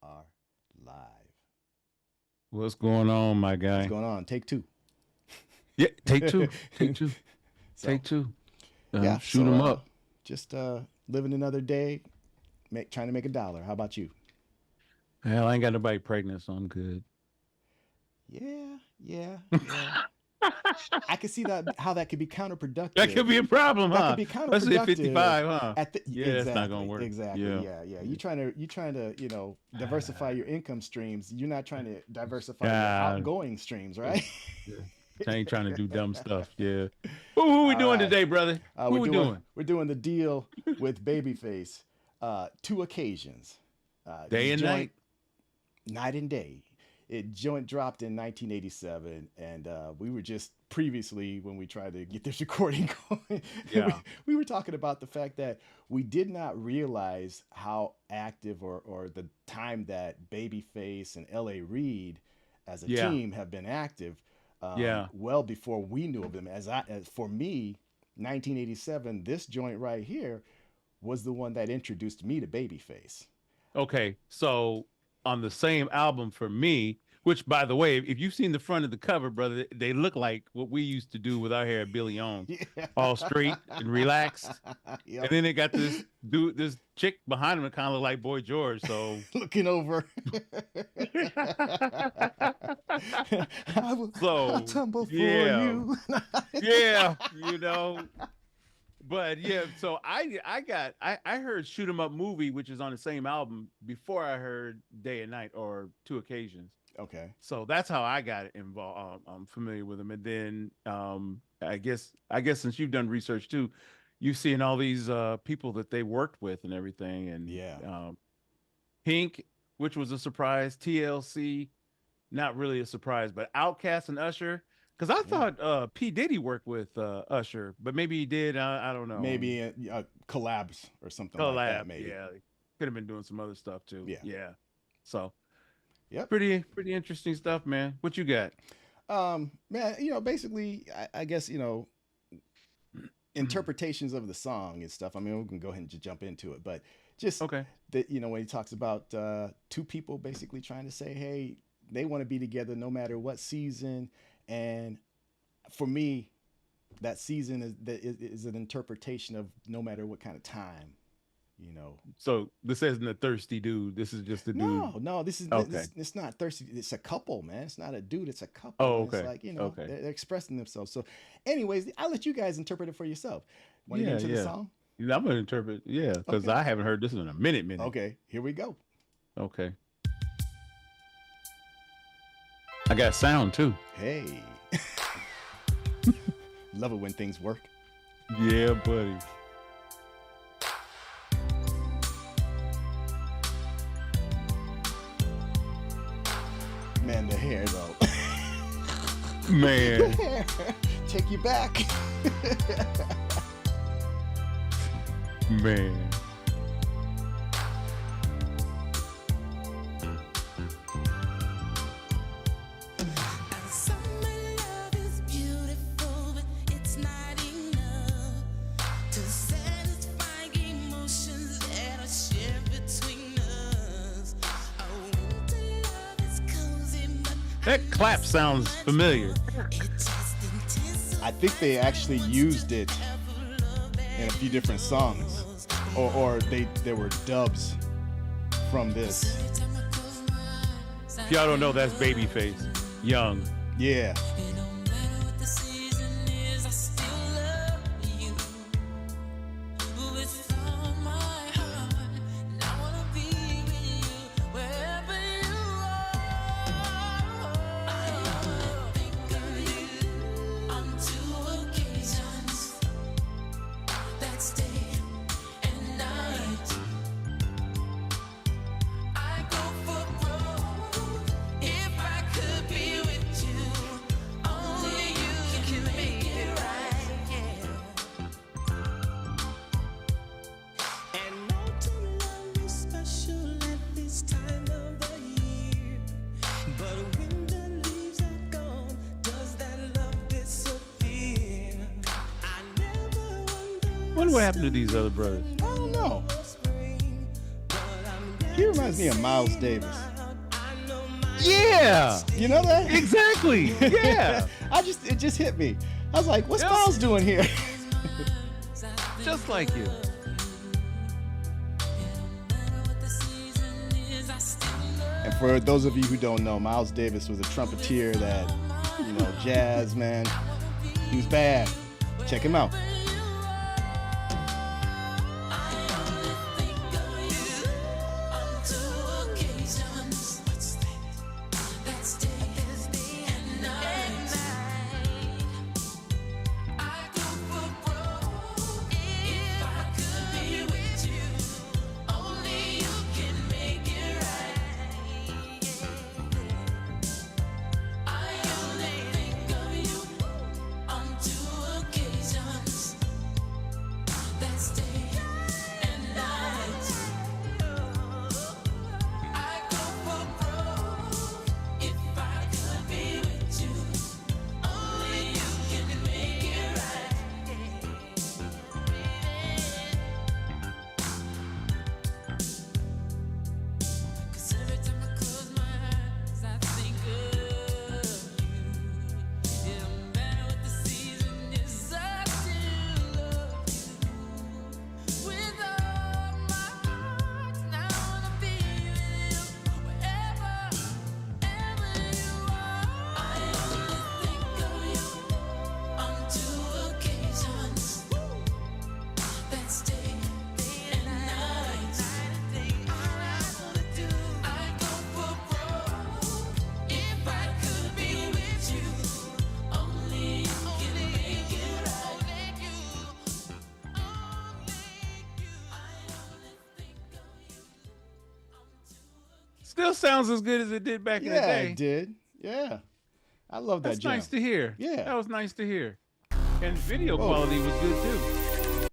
are live. What's going on, my What's guy? going on? Take two. Yeah, take two. Take two. So Take two. yeah, Shoot so them up. just living another day, trying to make a dollar. How about you? Hell, I ain't got nobody pregnant, so I'm good. Yeah, yeah, yeah. I can see that how that could be That counterproductive. could be a problem, That could huh? be Especially at counterproductive 55, huh? at the Yeah, that's not gonna exactly, work. exactly. Yeah. Yeah, yeah. You trying to diversify your income streams. You're not trying to diversify your God, outgoing streams, yeah. right? Yeah. I ain't trying to do dumb stuff. Yeah. Who we All doing right. today, brother? We're Who we doing doing? we're doing the deal with Babyface. Two occasions. Day This and joint, night? night and day. It joint dropped in 1987, and we were just previously when we tried to get this recording going, we, Yeah. we were talking about the fact that we did not realize how active or the time that Babyface and L.A. Reid as a Yeah. team have been active Yeah. well before we knew of them. As for me, 1987, this joint right here was the one that introduced me to Babyface. Okay. So on the same album for me, which by the way, if you've seen the front of the cover, brother, they look like what we used to do with our hair at Billy Owens, Yeah. all straight and relaxed. And Yep. then they got this dude, this chick behind him that kind of look like Boy George. So, Looking over. I'll so tumble for yeah, you. yeah, you know. But yeah, so I heard Shoot 'Em Up movie, which is on the same album before I heard Day and Night or Two Occasions. Okay. So that's how I got involved. I'm familiar with them, and then I guess since you've done research too, you've seen all these people that they worked with and everything, and Yeah. Pink, which was a surprise, TLC, not really a surprise, but Outkast and Usher. Because I Yeah. thought P Diddy worked with Usher, but maybe he did. I don't know. Maybe collabs or something like that. Collab, Maybe. yeah, could have been doing some other stuff too. Yeah. Yeah, so Yep. pretty interesting stuff, man. What you got? Man, basically, I guess, interpretations of the song and stuff. I mean, we can go ahead and just jump into it, but just Okay. that, when he talks about two people basically trying to say, hey, they want to be together no matter what season. And for me, that season is an interpretation of no matter what kind of time, you know. So this isn't a thirsty dude. This is just a dude. No, no, Okay. it's not thirsty. It's a couple, man. It's not a dude. It's a couple. Oh, And it's okay. like Okay. they're expressing themselves. So, anyways, I'll let you guys interpret it for yourself. Want to get Yeah, into the yeah. song? Yeah, I'm gonna interpret. Yeah, because Okay. I haven't heard this in a minute. Okay, here we go. Okay. I got sound too. Hey, love it when things work. Yeah, buddy. Man, the hair though. The Man, hair. Take you back. man. Summer love is beautiful, but it's not enough to satisfy emotions that are shared between us. Winter love is cozy, but That clap sounds familiar. it just intensifies I think they actually used it in a few different songs, or there were dubs from this. every time I close my eyes. If y'all don't know, that's Babyface, young. Yeah. It don't matter what the season is, I still love you with all my heart. And I wanna be with you wherever you are. I think of you on two occasions. That's day and night. I go for broke if I could be with you. Only you can make it right, yeah. And autumn love is special at this time of the year. But when the leaves are gone, does that love disappear? I never Wonder what happened to these other brothers. I don't know. He reminds me of Miles Davis. Yeah, You know that? exactly. Yeah, It just hit me. I was like, what's Miles doing here? just like you. And for those of you who don't know, Miles Davis was a trumpeter that, jazz, man. He was bad. Check him out. Still sounds as good as it did back in the Yeah, day. it did. Yeah. I love that That's jam. nice to hear. Yeah. That was nice to hear. And video Whoa. quality was good too.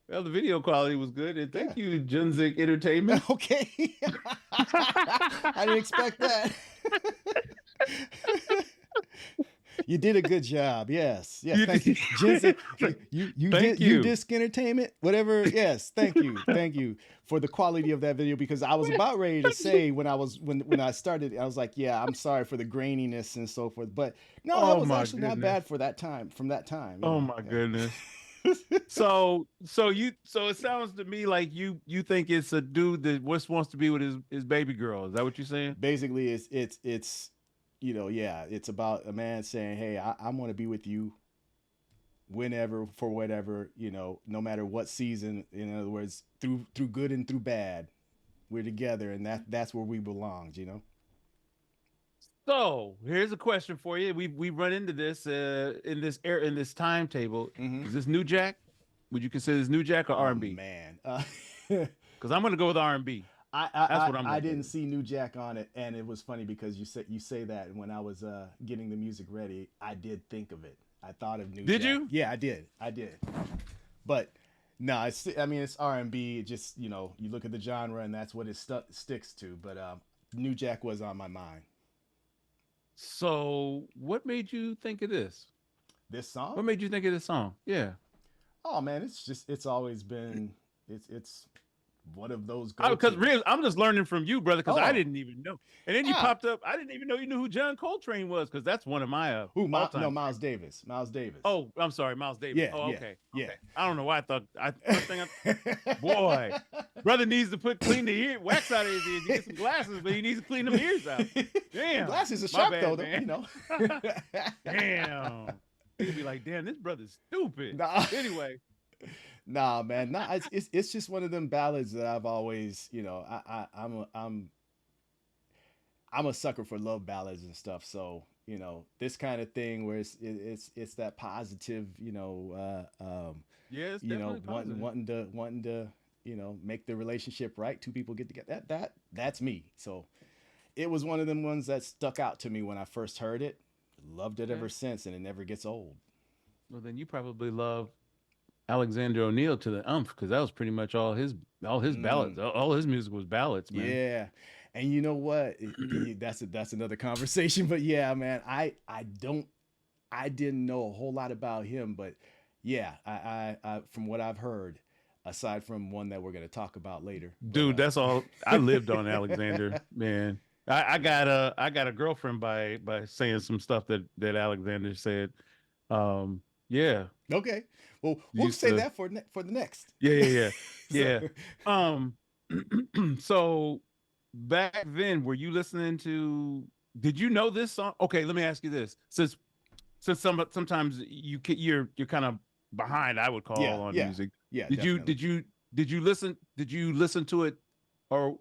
Well, the video quality was good. And thank you, Junzik Entertainment. Okay. I didn't expect that. You did a good job. Yes. Yes. You Thank you. did. Jensen, you Thank did you. Disc Entertainment, whatever. Yes. Thank you. Thank you for the quality of that video, because I was about ready to say when I started, I was like, yeah, I'm sorry for the graininess and so forth. But no, that Oh was my actually not goodness. bad for that time, from that time. you Oh know. my Yeah. goodness. So it sounds to me like you think it's a dude that wants to be with his baby girl. Is that what you're saying? Basically it's it's about a man saying, hey, I want to be with you whenever, for whatever, no matter what season. In other words, through good and through bad, we're together, and that's where we belong. So here's a question for you. We run into this in this timetable. Mhm. Is this New Jack? Would you consider this New Jack or Oh, R&B? man. Because I'm gonna go with R&B. That's what I'm I gonna didn't do. see New Jack on it, and it was funny because you say that, and when I was getting the music ready, I did think of it. I thought of New Jack. Did you? Yeah, I did. But no, it's R&B. It just, you look at the genre, and that's what it sticks to. But New Jack was on my mind. So what made you think of this? This song? What made you think of this song? Yeah. Oh man, it's always been it's one of those Because go-tos. I'm just learning from you, brother, because I Oh. didn't even know. And then you Ah. popped up. I didn't even know you knew who John Coltrane was, because that's one of my Who? all-time. No, Miles Davis. Miles Davis. Oh, I'm sorry, Miles Davis. Yeah, Oh, yeah, okay. yeah. Okay. I don't know why I thought first thing boy, brother needs to clean the wax out of his ears. He get some glasses, but he needs to clean them ears out. Damn. Glasses are My sharp bad, though, man. Damn. He'd be like, damn, this brother's stupid. Nah. Anyway. Nah, man. Nah, it's just one of them ballads that I've always, I'm a sucker for love ballads and stuff. So, this kind of thing where it's that positive, Yeah, it's definitely positive. wanting to, make the relationship right. Two people get together. That's me. So it was one of them ones that stuck out to me when I first heard it. Loved it ever since, and it never gets old. Well, then you probably love Alexander O'Neal to the umph, because that was pretty much all his ballads. All his music was ballads, man. Yeah. And you know what? That's another conversation. But yeah, man, I didn't know a whole lot about him, but yeah, I from what I've heard, aside from one that we're going to talk about later. Dude, that's all. I lived on Alexander, man. I got a girlfriend by saying some stuff that Alexander said. Yeah. Okay. Well, we'll Used say to- that for the next. Yeah. Yeah. So- So back then, were you listening to? Did you know this song? Okay, let me ask you this: since sometimes you're kind of behind, I would call Yeah, on yeah. music. Yeah. Did you listen to it, or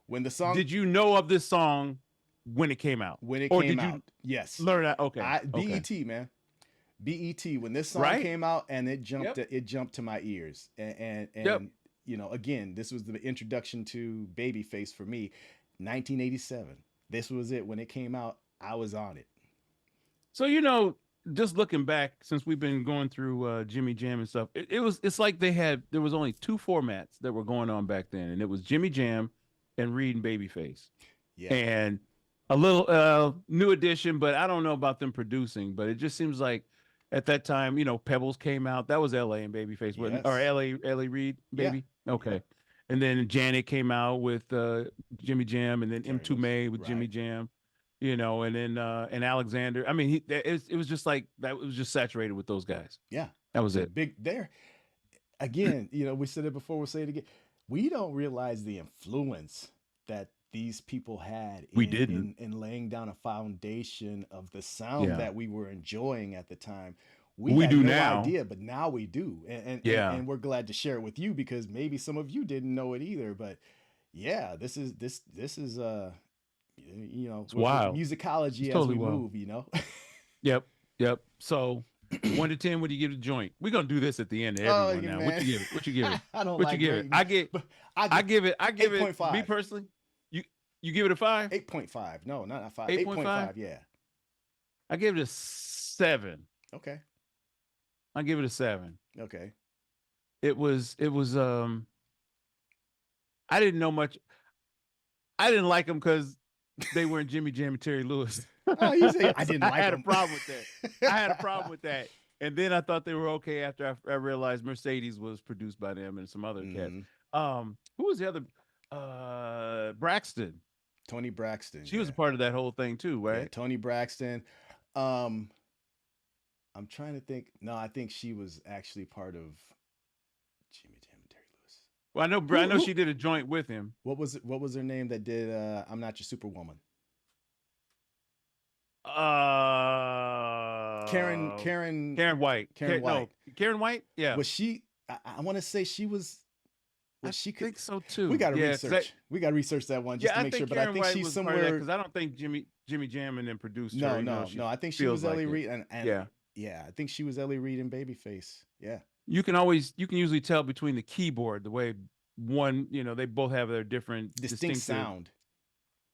when the song did you know of this song when it came out? when it Or came did you out? Yes. learn that? Okay. BET, man. BET, when this song Right? came out, and it jumped Yep. it jumped to my ears. And Yep. you know, again, this was the introduction to Babyface for me. 1987. This was it. When it came out, I was on it. So just looking back, since we've been going through Jimmy Jam and stuff, it's like there was only two formats that were going on back then, and it was Jimmy Jam and Reid and Babyface. Yeah. And a little new edition, but I don't know about them producing, but it just seems like at that time, Pebbles came out. That was LA and Babyface, wasn't it? Or Yes. LA Reid, Baby. Yeah. Okay. And then Janet came out with Jimmy Jam, and then Terry M2 Lewis. May with Jimmy Right. Jam, and then and Alexander. I mean, it was just like that. It was just saturated with those guys. Yeah. That was it. Big there. Again, we said it before, we'll say it again. We don't realize the influence that these people had We didn't. in laying down a foundation of the sound Yeah. that we were enjoying at the time. We had do no now. idea, but now we do. Yeah. And we're glad to share it with you, because maybe some of you didn't know it either. But yeah, this is wild. musicology It's as totally we wild. move. Yep. So 1 to 10, what do you give the joint? We're gonna do this at the end of Oh, everyone yeah, now. man. What you give it? What you give it? I don't What like you give it? rating, I but give it 8.5. me personally. You give it a 5? 8.5. No, not a 5. 8.5? 8.5. Yeah. I give it a 7. Okay. I give it a 7. Okay. It was I didn't know much. I didn't like them because they weren't Jimmy Jam and Terry Lewis. Oh, you say I didn't like I had them. a problem with that. I had a problem with that. And then I thought they were okay after I realized Mercedes was produced by them and some other cats. Mhm. Who was the other? Braxton. Toni Braxton. She was a yeah. part of that whole thing too, Yeah, right? Toni Braxton. I'm trying to think. No, I think she was actually part of Jimmy Jam and Terry Lewis. Well, I know who- she did a joint with him. What was her name that did I'm Not Your Superwoman? Karen White. Karen White. No, Karen White. Yeah, Was she I want to say she was she could think so too. we got to Yeah, 'cause research. We got to research that one just to make sure. But I think Karen White she's was somewhere. because I don't think Jimmy Jam and then produced No, her. no, she no. I think she feels was Ellie like it. Reid, and Yeah. yeah, I think she was Ellie Reid and Babyface. Yeah, You can usually tell between the keyboard the way one, they both have their different distinct distinctive sound.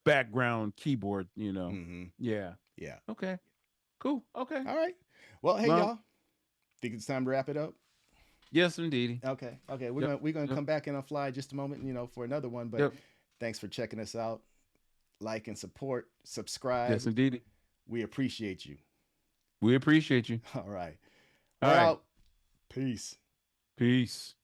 background keyboard. Hmm. Yeah. Yeah. Okay. Cool. Okay. All right. Well, hey Well- y'all. Think it's time to wrap it up? Yes, indeed. Okay. Okay. We're Yep, gonna yep. come back in on fly just a moment, for another one. But Yep. thanks for checking us out. Like and support. Subscribe. Yes, indeed. We appreciate you. We appreciate you. All right. All We're right. out. Peace. Peace.